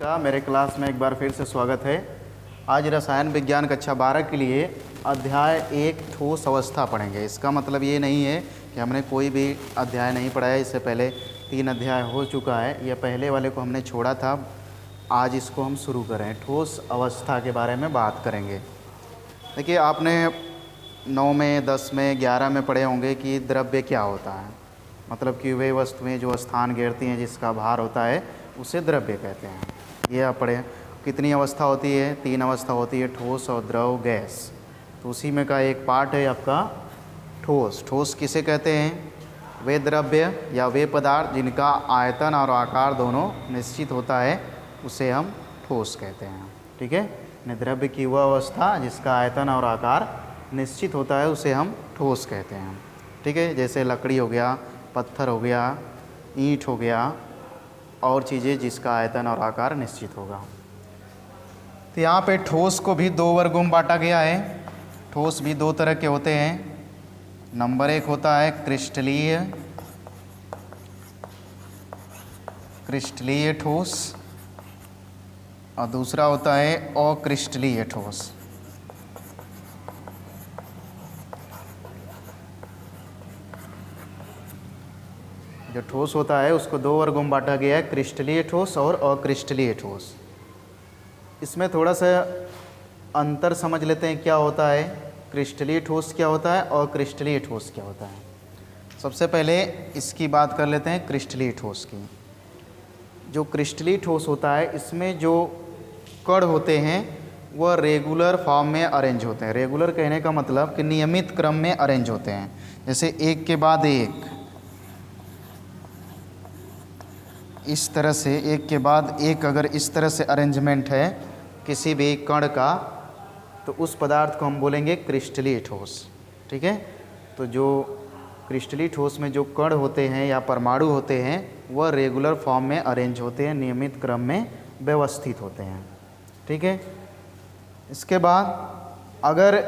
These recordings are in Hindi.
का मेरे क्लास में एक बार फिर से स्वागत है। आज रसायन विज्ञान कक्षा 12 के लिए अध्याय 1 ठोस अवस्था पढ़ेंगे। इसका मतलब ये नहीं है कि हमने कोई भी अध्याय नहीं पढ़ा है। इससे पहले 3 अध्याय हो चुका है। यह पहले वाले को हमने छोड़ा था। आज इसको हम शुरू करें। ठोस अवस्था के बारे में बात करेंगे। देखिए, आपने 9 में, 10 में, 11 में पढ़े होंगे कि द्रव्य क्या होता है। मतलब कि वे वस्तुएं जो स्थान घेरती हैं, जिसका भार होता है, उसे द्रव्य कहते हैं। ये आप पढ़े। कितनी अवस्था होती है? 3 अवस्था होती है, ठोस और द्रव, गैस। तो उसी में का एक पार्ट है आपका ठोस। ठोस किसे कहते हैं? वे द्रव्य या वे पदार्थ जिनका आयतन और आकार दोनों निश्चित होता है, उसे हम ठोस कहते हैं। ठीक है। द्रव्य की वह अवस्था जिसका आयतन और आकार निश्चित होता है, उसे हम ठोस कहते हैं। ठीक है। जैसे लकड़ी हो गया, पत्थर हो गया, ईंट हो गया, और चीज़ें जिसका आयतन और आकार निश्चित होगा। तो यहाँ पे ठोस को भी 2 वर्गों में बांटा गया है। ठोस भी 2 तरह के होते हैं। नंबर 1 होता है क्रिस्टलीय ठोस, और दूसरा होता है अक्रिस्टलीय ठोस। जो ठोस होता है उसको 2 वर्गों में बांटा गया है, क्रिस्टलीय ठोस और अक्रिस्टलीय ठोस। इसमें थोड़ा सा अंतर समझ लेते हैं। क्या होता है क्रिस्टलीय ठोस, क्या होता है अक्रिस्टलीय ठोस क्या होता है। सबसे पहले इसकी बात कर लेते हैं क्रिस्टलीय ठोस की। जो क्रिस्टलीय ठोस होता है, इसमें जो कण होते हैं वह रेगुलर फॉर्म में अरेंज होते हैं। रेगुलर कहने का मतलब कि नियमित क्रम में अरेंज होते हैं। जैसे एक के बाद एक, इस तरह से एक के बाद एक अगर इस तरह से अरेंजमेंट है किसी भी कण का, तो उस पदार्थ को हम बोलेंगे क्रिस्टलीय ठोस। ठीक है। तो जो क्रिस्टलीय ठोस में जो कण होते हैं या परमाणु होते हैं, वह रेगुलर फॉर्म में अरेंज होते हैं, नियमित क्रम में व्यवस्थित होते हैं। ठीक है। इसके बाद अगर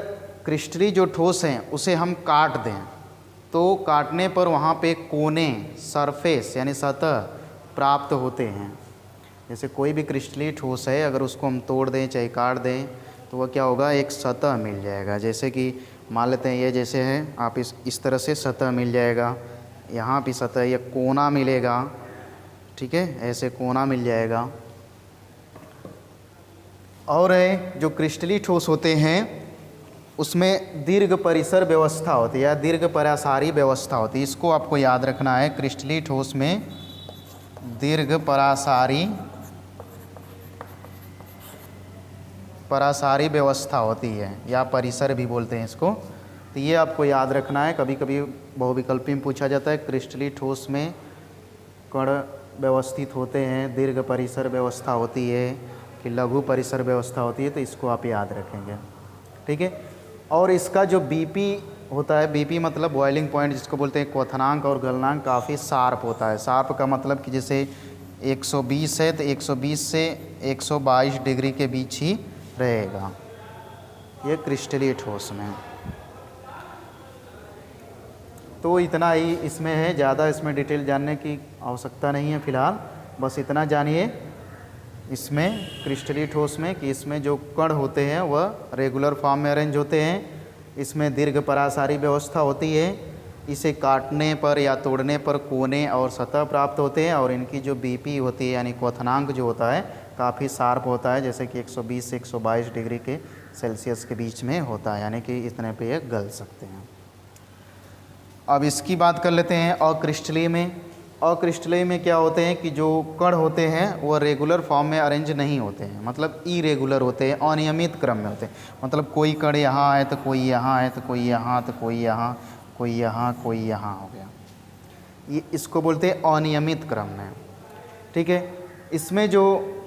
क्रिस्टलीय जो ठोस हैं उसे हम काट दें, तो काटने पर वहाँ पे कोने, सरफेस यानी सतह प्राप्त होते हैं। जैसे कोई भी क्रिस्टलीय ठोस है, अगर उसको हम तोड़ दें चाहे काट दें, तो वह क्या होगा, एक सतह मिल जाएगा। जैसे कि मान लेते हैं ये जैसे है, आप इस तरह से सतह मिल जाएगा। यहाँ भी सतह, ये कोना मिलेगा। ठीक है, ऐसे कोना मिल जाएगा। और जो क्रिस्टलीय ठोस होते हैं उसमें दीर्घ परिसर व्यवस्था होती है या दीर्घ परासारी व्यवस्था होती है। इसको आपको याद रखना है। क्रिस्टलीय ठोस में दीर्घ परासारी व्यवस्था होती है, या परिसर भी बोलते हैं इसको। तो ये आपको याद रखना है। कभी कभी बहुविकल्पी में पूछा जाता है, क्रिस्टलीय ठोस में कण व्यवस्थित होते हैं, दीर्घ परिसर व्यवस्था होती है कि लघु परिसर व्यवस्था होती है, तो इसको आप याद रखेंगे। ठीक है। और इसका जो बीपी होता है, बीपी मतलब बॉइलिंग पॉइंट जिसको बोलते हैं, क्वथनांक और गलनांक काफ़ी शार्प होता है। शार्प का मतलब कि जैसे 120 है तो 120 से 122 डिग्री के बीच ही रहेगा, ये क्रिस्टलीय ठोस में। तो इतना ही इसमें है, ज़्यादा इसमें डिटेल जानने की आवश्यकता नहीं है फ़िलहाल। बस इतना जानिए इसमें क्रिस्टलीय ठोस में कि इसमें जो कण होते हैं वह रेगुलर फॉर्म में अरेंज होते हैं। इसमें दीर्घ परासारी व्यवस्था होती है। इसे काटने पर या तोड़ने पर कोने और सतह प्राप्त होते हैं। और इनकी जो बीपी होती है यानी क्वथनांक जो होता है, काफ़ी शार्प होता है। जैसे कि 120 से 122 डिग्री के सेल्सियस के बीच में होता है, यानी कि इतने पे ये गल सकते हैं। अब इसकी बात कर लेते हैं अक्रिस्टलीय में। अक्रिस्टलीय में क्या होते हैं कि जो कण होते हैं वह रेगुलर फॉर्म में अरेंज नहीं होते हैं, मतलब इरेगुलर होते हैं, अनियमित क्रम में होते हैं। मतलब कोई कण यहाँ है तो कोई यहाँ है, तो कोई यहाँ, तो कोई यहाँ, कोई यहाँ, कोई यहाँ हो गया। ये इसको बोलते हैं अनियमित क्रम में। ठीक है।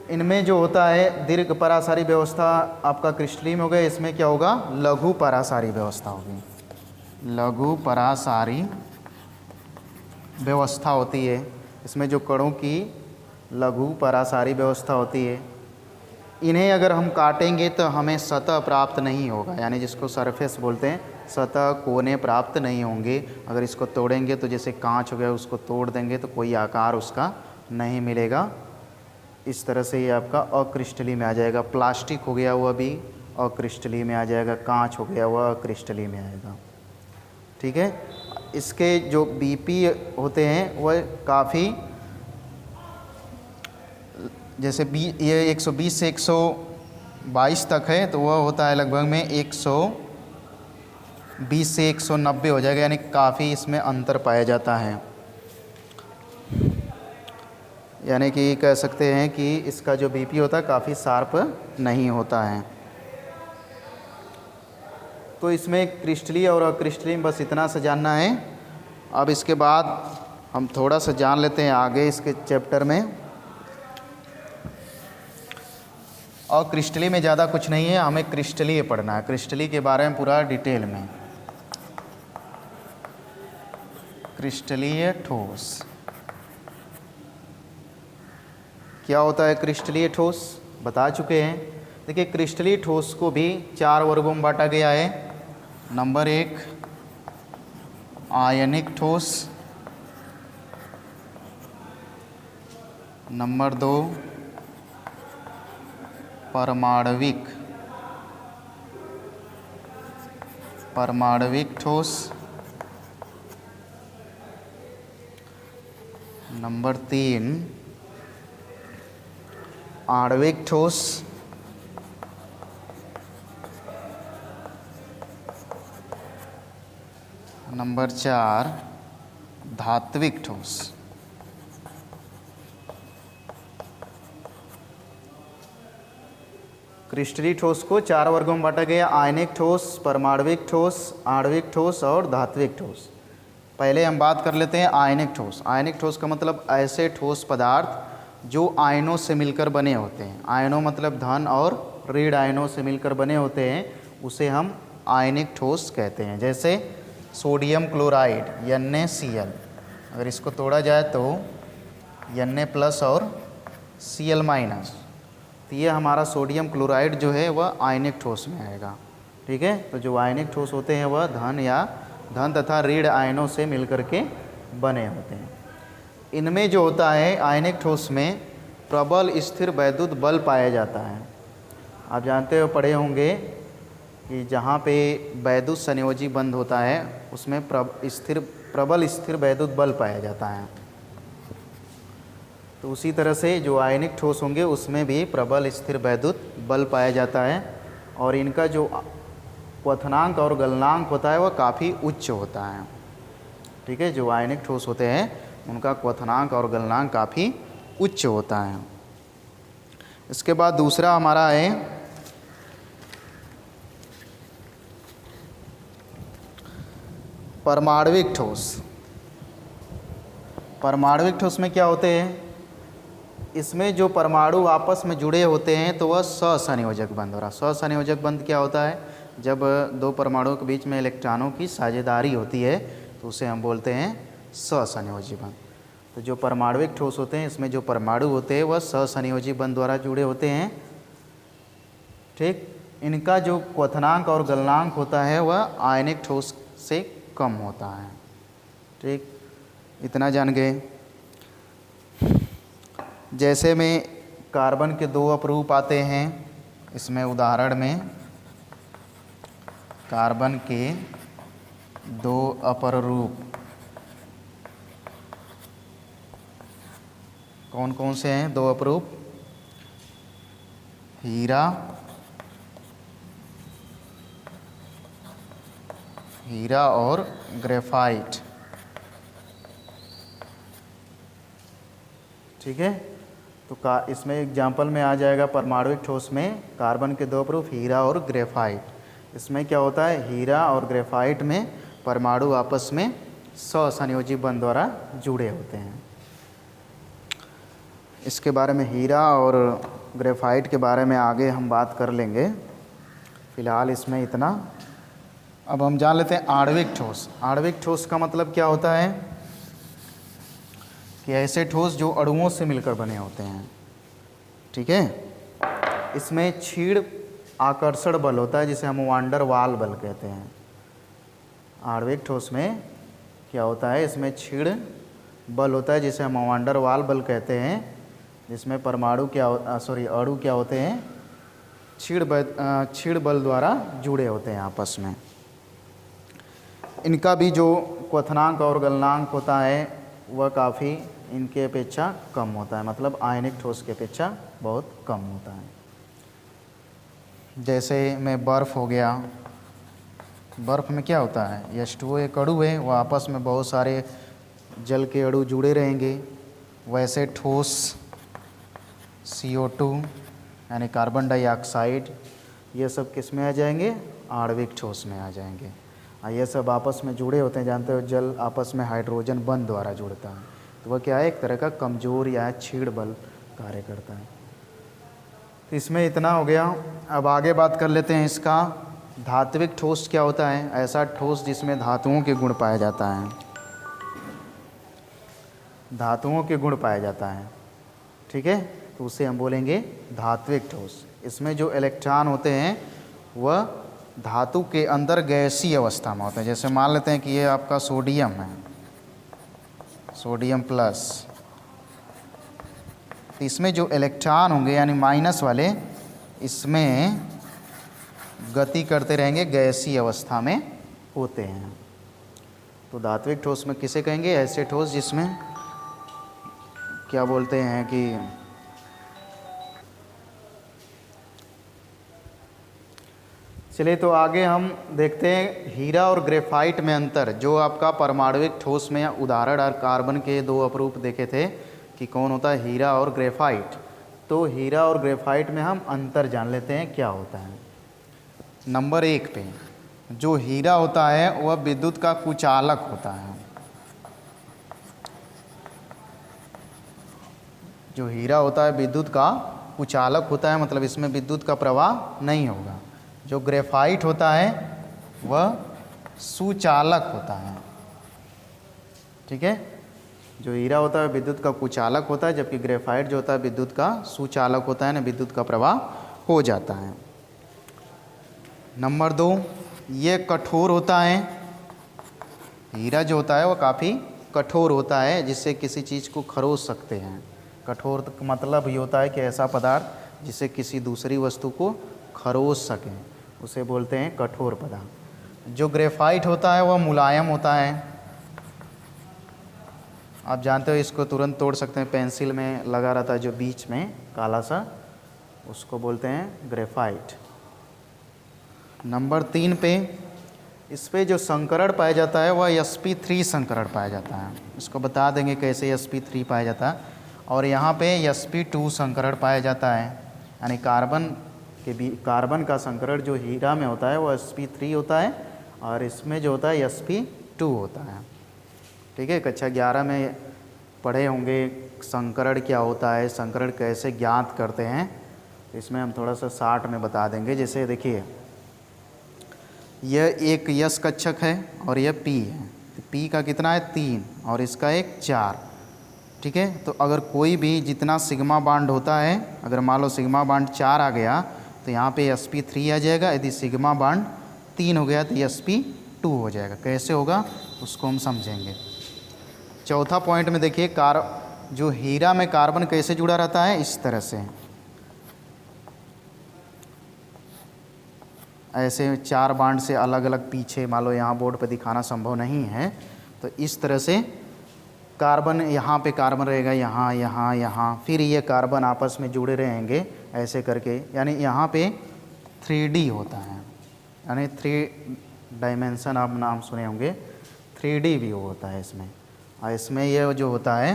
इनमें जो होता है दीर्घ परासारी व्यवस्था आपका क्रिस्टलीय में हो गया। इसमें क्या होगा, लघु परासारी व्यवस्था होगी। लघु परासारी व्यवस्था होती है। इसमें जो कणों की लघु परासारी व्यवस्था होती है, इन्हें अगर हम काटेंगे तो हमें सतह प्राप्त नहीं होगा, यानी जिसको सरफेस बोलते हैं, सतह कोने प्राप्त नहीं होंगे। अगर इसको तोड़ेंगे तो जैसे कांच हो गया, उसको तोड़ देंगे तो कोई आकार उसका नहीं मिलेगा। इस तरह से ये आपका अक्रिस्टली में आ जाएगा। प्लास्टिक हो गया हुआ भी अक्रिस्टली में आ जाएगा, कांच हो गया हुआ अक्रिस्टली में आएगा। ठीक है। इसके जो बीपी होते हैं वह काफ़ी, जैसे ये 120 से 122 तक है तो वह होता है लगभग में 120 से 190 हो जाएगा, यानी काफ़ी इसमें अंतर पाया जाता है। यानी कि कह सकते हैं कि इसका जो बीपी होता है काफ़ी शार्प नहीं होता है। तो इसमें क्रिस्टली और अक्रिस्टली बस इतना सा जानना है। अब इसके बाद हम थोड़ा सा जान लेते हैं आगे इसके चैप्टर में। और क्रिस्टली में ज़्यादा कुछ नहीं है, हमें क्रिस्टली पढ़ना है, क्रिस्टली के बारे में पूरा डिटेल में। क्रिस्टलीय ठोस क्या होता है? क्रिस्टलीय ठोस बता चुके हैं। देखिए क्रिस्टलीय ठोस को भी 4 वर्गों में बांटा गया है। नंबर 1 आयनिक ठोस, नंबर 2 परमाणविक ठोस, नंबर 3 आणविक ठोस, नंबर 4 धात्विक ठोस। क्रिस्टलीय ठोस को 4 वर्गों में बांटा गया, आयनिक ठोस, परमाणविक ठोस, आणविक ठोस और धात्विक ठोस। पहले हम बात कर लेते हैं आयनिक ठोस। आयनिक ठोस का मतलब ऐसे ठोस पदार्थ जो आयनों से मिलकर बने होते हैं। आयनों मतलब धन और ऋण आयनों से मिलकर बने होते हैं, उसे हम आयनिक ठोस कहते हैं। जैसे सोडियम क्लोराइड NaCl, अगर इसको तोड़ा जाए तो Na+ और Cl-, तो ये हमारा सोडियम क्लोराइड जो है वह आयनिक ठोस में आएगा। ठीक है। तो जो आयनिक ठोस होते हैं वह धन तथा ऋण आयनों से मिलकर के बने होते हैं। इनमें जो होता है आयनिक ठोस में प्रबल स्थिर वैद्युत बल पाया जाता है। आप जानते हो, पढ़े होंगे कि जहाँ पे वैद्युत संयोजी बंध होता है उसमें प्रबल स्थिर वैद्युत बल पाया जाता है। तो उसी तरह से जो आयनिक ठोस होंगे उसमें भी प्रबल स्थिर वैद्युत बल पाया जाता है, और इनका जो क्वथनांक और गलनांक होता है वह काफ़ी उच्च होता है। ठीक है। जो आयनिक ठोस होते हैं उनका क्वथनांक और गलनांक काफ़ी उच्च होता है। इसके बाद दूसरा हमारा है परमाणविक ठोस। परमाणविक ठोस में क्या होते हैं? इसमें जो परमाणु आपस में जुड़े होते हैं तो वह सहसंयोजक बंध हो रहा। सहसंयोजक बंध क्या होता है? जब 2 परमाणुओं के बीच में इलेक्ट्रॉनों की साझेदारी होती है तो उसे हम बोलते हैं सहसंयोजी बंध। तो जो परमाणविक ठोस होते हैं इसमें जो परमाणु होते हैं वह सहसंयोजी बंध द्वारा जुड़े होते हैं। ठीक। इनका जो क्वथनांक और गलनांक होता है वह आयनिक ठोस से कम होता है। ठीक। इतना जान गए। जैसे में कार्बन के 2 अपरूप आते हैं, इसमें उदाहरण में कार्बन के 2 अपर रूप कौन कौन से हैं? 2 अपरूप, हीरा और ग्रेफाइट। ठीक है। तो इसमें एग्जाम्पल में आ जाएगा परमाणविक ठोस में कार्बन के 2 अपरूप हीरा और ग्रेफाइट। इसमें क्या होता है? हीरा और ग्रेफाइट में परमाणु आपस में सहसंयोजी बंध द्वारा जुड़े होते हैं। इसके बारे में, हीरा और ग्रेफाइट के बारे में आगे हम बात कर लेंगे, फ़िलहाल इसमें इतना। अब हम जान लेते हैं आणविक ठोस। आणविक ठोस का मतलब क्या होता है? कि ऐसे ठोस जो अणुओं से मिलकर बने होते हैं। ठीक है। इसमें क्षीण आकर्षण बल होता है जिसे हम वांडर वाल बल कहते हैं। आणविक ठोस में क्या होता है? इसमें क्षीण बल होता है जिसे हम वांडर वाल बल कहते हैं। जिसमें परमाणु अणु क्या होते हैं, क्षीण बल द्वारा जुड़े होते हैं आपस में। इनका भी जो क्वथनांक और गलनांक होता है वह काफ़ी इनके अपेक्षा कम होता है, मतलब आयनिक ठोस की अपेक्षा बहुत कम होता है। जैसे में बर्फ़ हो गया, बर्फ़ में क्या होता है, H2O एक अणु है, वह आपस में बहुत सारे जल के अणु जुड़े रहेंगे। वैसे ठोस CO2 यानी कार्बन डाइऑक्साइड, ये सब किस में आ जाएंगे, आणविक ठोस में आ जाएंगे। ये सब आपस में जुड़े होते हैं, जानते हो जल आपस में हाइड्रोजन बंध द्वारा जुड़ता है, तो वह क्या है, एक तरह का कमज़ोर या क्षीण बल कार्य करता है। तो इसमें इतना हो गया। अब आगे बात कर लेते हैं इसका धात्विक ठोस क्या होता है। ऐसा ठोस जिसमें धातुओं के गुण पाया जाता है, धातुओं के गुण पाया जाता है, ठीक है, तो उसे हम बोलेंगे धात्विक ठोस। इसमें जो इलेक्ट्रॉन होते हैं वह धातु के अंदर गैसीय अवस्था में होते हैं। जैसे मान लेते हैं कि ये आपका सोडियम है, सोडियम प्लस, तो इसमें जो इलेक्ट्रॉन होंगे यानी माइनस वाले, इसमें गति करते रहेंगे, गैसीय अवस्था में होते हैं। तो धात्विक ठोस में किसे कहेंगे, ऐसे ठोस जिसमें क्या बोलते हैं कि चलिए तो आगे हम देखते हैं हीरा और ग्रेफाइट में अंतर। जो आपका परमाणुविक ठोस में उदाहरण और कार्बन के दो अपरूप देखे थे कि कौन होता है, हीरा और ग्रेफाइट। तो हीरा और ग्रेफाइट में हम अंतर जान लेते हैं क्या होता है। नंबर 1 पे जो हीरा होता है वह विद्युत का कुचालक होता है। जो हीरा होता है विद्युत का कुचालक होता है, मतलब इसमें विद्युत का प्रवाह नहीं होगा। जो ग्रेफाइट होता है वह सुचालक होता है, ठीक है। जो हीरा होता है विद्युत का कुचालक होता है, जबकि ग्रेफाइट जो होता है विद्युत का सुचालक होता है, ना विद्युत का प्रवाह हो जाता है। नंबर 2, ये कठोर होता है। हीरा जो होता है वह काफ़ी कठोर होता है, जिससे किसी चीज़ को खरोच सकते हैं। कठोर का मतलब ये होता है कि ऐसा पदार्थ जिससे किसी दूसरी वस्तु को खरोच सकें, उसे बोलते हैं कठोर पदार्थ। जो ग्रेफाइट होता है वह मुलायम होता है। आप जानते हो इसको तुरंत तोड़ सकते हैं, पेंसिल में लगा रहता है जो बीच में काला सा, उसको बोलते हैं ग्रेफाइट। नंबर 3 पे इस पे जो संकरण पाया जाता है वह sp3 संकरण पाया जाता है। इसको बता देंगे कैसे sp3 पाया जाता है। और यहाँ पे sp2 संकरण पाया जाता है, यानी कार्बन का संकरण जो हीरा में होता है वो sp3 होता है, और इसमें जो होता है sp2 होता है, ठीक है। कक्षा 11 में पढ़े होंगे संकरण क्या होता है, संकरण कैसे ज्ञात करते हैं। इसमें हम थोड़ा सा शार्ट में बता देंगे। जैसे देखिए यह एक यस कक्षक है और यह पी है, तो पी का कितना है 3 और इसका एक 4, ठीक है। तो अगर कोई भी जितना सिग्मा बांड होता है, अगर मान लो सिग्मा बांड 4 आ गया तो यहाँ पे sp3 आ जाएगा। यदि सिग्मा बांड 3 हो गया तो sp2 हो जाएगा। कैसे होगा उसको हम समझेंगे। चौथा पॉइंट में देखिए जो हीरा में कार्बन कैसे जुड़ा रहता है, इस तरह से, ऐसे 4 बांड से अलग अलग पीछे, मान लो यहाँ बोर्ड पर दिखाना संभव नहीं है, तो इस तरह से कार्बन, यहाँ पे कार्बन रहेगा, यहाँ यहाँ यहाँ, फिर ये कार्बन आपस में जुड़े रहेंगे ऐसे करके, यानी यहाँ पे 3D होता है, यानी 3 डायमेंशन आप नाम सुने होंगे, 3D व्यू होता है इसमें। और इसमें ये जो होता है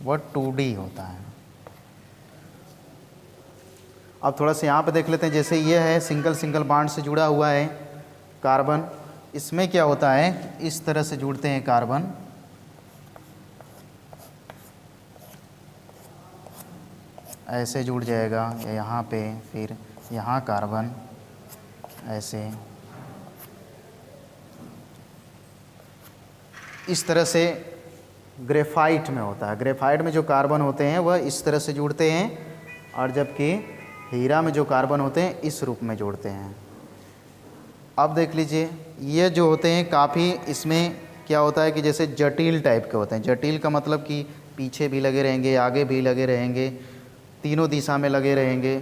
वह 2D होता है। अब थोड़ा सा यहाँ पे देख लेते हैं। जैसे ये है सिंगल बांड से जुड़ा हुआ है कार्बन, इसमें क्या होता है, इस तरह से जुड़ते हैं कार्बन, ऐसे जुड़ जाएगा यहाँ पे, फिर यहाँ कार्बन ऐसे, इस तरह से ग्रेफाइट में होता है। ग्रेफाइट में जो कार्बन होते हैं वह इस तरह से जुड़ते हैं, और जबकि हीरा में जो कार्बन होते हैं इस रूप में जुड़ते हैं। अब देख लीजिए ये जो होते हैं काफ़ी, इसमें क्या होता है कि जैसे जटिल टाइप के होते हैं। जटिल का मतलब कि पीछे भी लगे रहेंगे, आगे भी लगे रहेंगे, तीनों दिशा में लगे रहेंगे,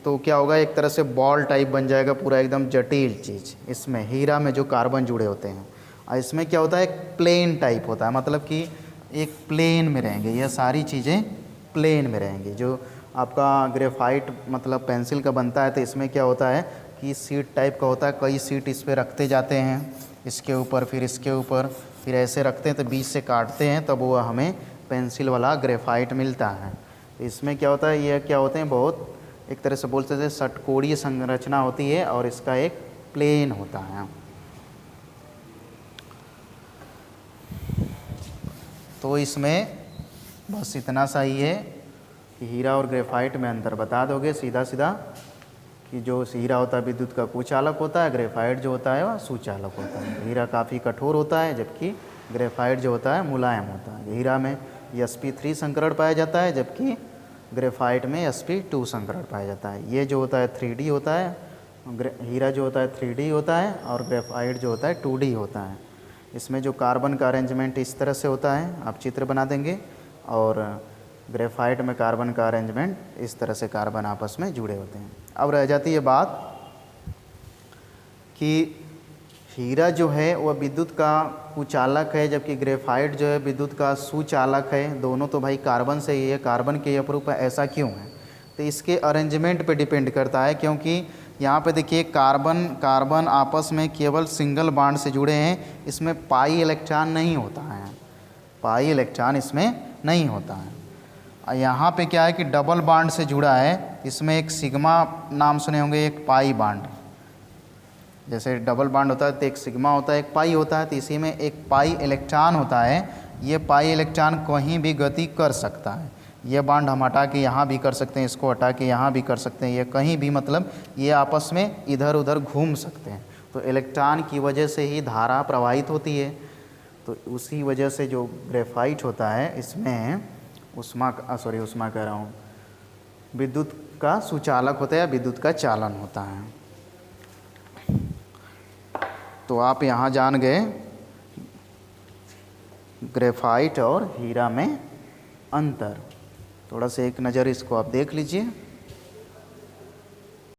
तो क्या होगा, एक तरह से बॉल टाइप बन जाएगा, पूरा एकदम जटिल चीज़। इसमें हीरा में जो कार्बन जुड़े होते हैं, और इसमें क्या होता है, एक प्लेन टाइप होता है, मतलब कि एक प्लेन में रहेंगे, यह सारी चीज़ें प्लेन में रहेंगी। जो आपका ग्रेफाइट मतलब पेंसिल का बनता है, तो इसमें क्या होता है कि सीट टाइप का होता है, कई सीट इस पर रखते जाते हैं, इसके ऊपर फिर इसके ऊपर, फिर ऐसे रखते हैं, तो बीच से काटते हैं, तब वो हमें पेंसिल वाला ग्रेफाइट मिलता है। तो इसमें क्या होता है, ये क्या होते हैं, बहुत एक तरह से बोल सकते हैं षटकोणीय संरचना होती है, और इसका एक प्लेन होता है। तो इसमें बस इतना सा ही है कि हीरा और ग्रेफाइट में अंतर बता दोगे सीधा सीधा, कि जो हीरा होता है विद्युत का कुचालक होता है, ग्रेफाइट जो होता है वह सुचालक होता है। हीरा काफ़ी कठोर होता है, जबकि ग्रेफाइट जो होता है मुलायम होता है। हीरा में sp3 संकरण पाया जाता है, जबकि ग्रेफाइट में sp2 संकरण पाया जाता है। ये जो होता है 3D होता है, हीरा जो होता है 3D होता है, और ग्रेफाइट जो होता है 2D होता है। इसमें जो कार्बन का अरेंजमेंट इस तरह से होता है, आप चित्र बना देंगे, और ग्रेफाइट में कार्बन का अरेंजमेंट इस तरह से कार्बन आपस में जुड़े होते हैं। अब रह जाती है बात कि हीरा जो है वह विद्युत का कुचालक है, जबकि ग्रेफाइट जो है विद्युत का सुचालक है। दोनों तो भाई कार्बन से ही है, कार्बन के अपरूप है, ऐसा क्यों है? तो इसके अरेंजमेंट पे डिपेंड करता है, क्योंकि यहाँ पे देखिए कार्बन कार्बन आपस में केवल सिंगल बॉन्ड से जुड़े हैं, इसमें पाई इलेक्ट्रॉन नहीं होता है, पाई इलेक्ट्रॉन इसमें नहीं होता है। यहाँ पे क्या है कि डबल बॉन्ड से जुड़ा है, इसमें एक सिग्मा नाम सुने होंगे, एक पाई बॉन्ड। जैसे डबल बॉन्ड होता है तो एक सिग्मा होता है, एक पाई होता है, तो इसी में एक पाई इलेक्ट्रॉन होता है। ये पाई इलेक्ट्रॉन कहीं भी गति कर सकता है। ये बॉन्ड हम हटा के यहाँ भी कर सकते हैं, इसको हटा के यहाँ भी कर सकते हैं, ये कहीं भी, मतलब ये आपस में इधर उधर घूम सकते हैं। तो इलेक्ट्रॉन की वजह से ही धारा प्रवाहित होती है। तो उसी वजह से जो ग्रेफाइट होता है इसमें उष्मा कह रहा हूँ, विद्युत का सुचालक होता है या विद्युत का चालन होता है। तो आप यहाँ जान गए ग्रेफाइट और हीरा में अंतर। थोड़ा सा एक नज़र इसको आप देख लीजिए।